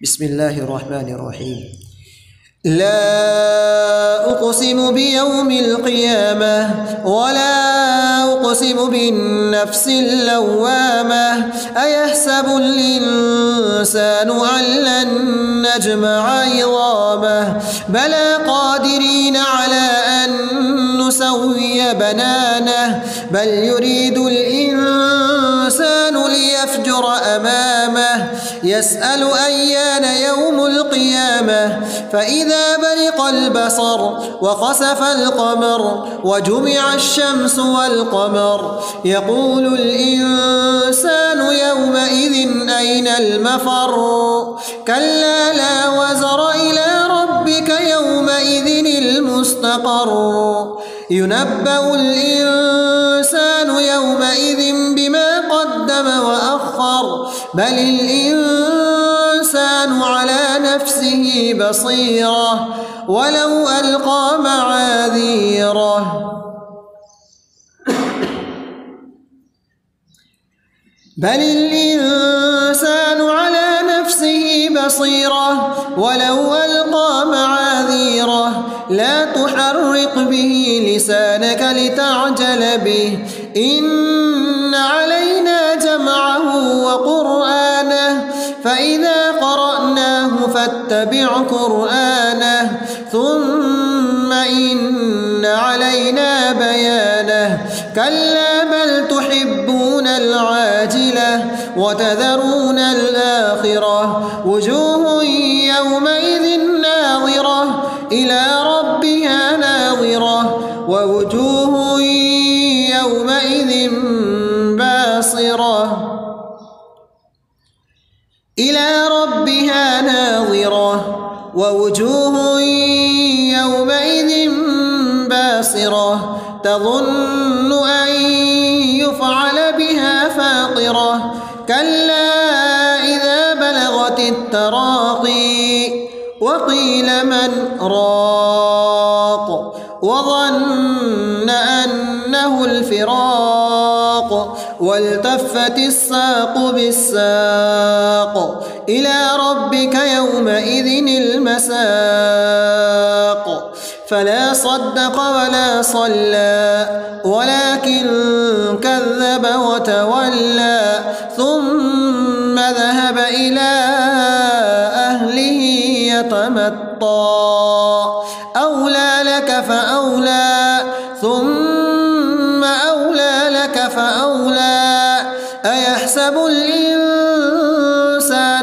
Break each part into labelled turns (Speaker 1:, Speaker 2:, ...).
Speaker 1: بسم الله الرحمن الرحيم. لا أقسم بيوم القيامة ولا أقسم بالنفس اللوامة أيحسب الإنسان أن لن نجمع عظامه بلى قادرين على أن نسوي بنانه بل يريد الإنسان ليفجر أمامه يسأل أيان يوم القيامة فإذا برق البصر وخسف القمر وجمع الشمس والقمر يقول الإنسان يومئذ أين المفر كلا لا وزر إلى ربك يومئذ المستقر ينبأ الإنسان يومئذ بما قدم وأخر بل الإنسان على نفسه بصيرة ولو ألقى معاذيره بل الإنسان على نفسه بصيرة ولو ألقى معاذيره لا تحرق به لسانك لتعجل به إن علينا جمعه وقرآنه فإذا قرأناه فاتبع قرآنه ثم إن علينا بيانه كلا بل تحبون العاجلة وتذرون الآخرة وجوه يومئذ ناظرة إلى ربها ناظرة ووجوه يومئذ باصرة إلى ربها ناظرة ووجوه يومئذ باصرة تظن أن يفعل بها فاقرة كلا إذا بلغت التراقي وقيل من راق وظن أنه الفراق والتفت الساق بالساق إلى ربك يومئذ المساق فلا صدق ولا صلى ولكن كذب وتولى ثم ذهب إلى أهله يتمطى أولى لك فأولى ثم أولى لك فأولى أيحسب الإنسان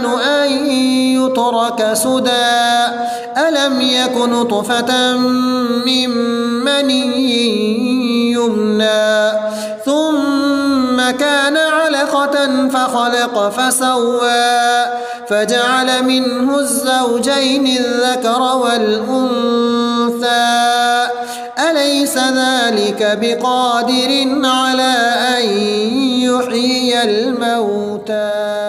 Speaker 1: أن يترك سدى ألم يك نطفة من مني يمنى ثم كان علقة فخلق فسوى فجعل منه الزوجين الذكر والأنثى أليس ذلك بقادر على أن يحيي الموتى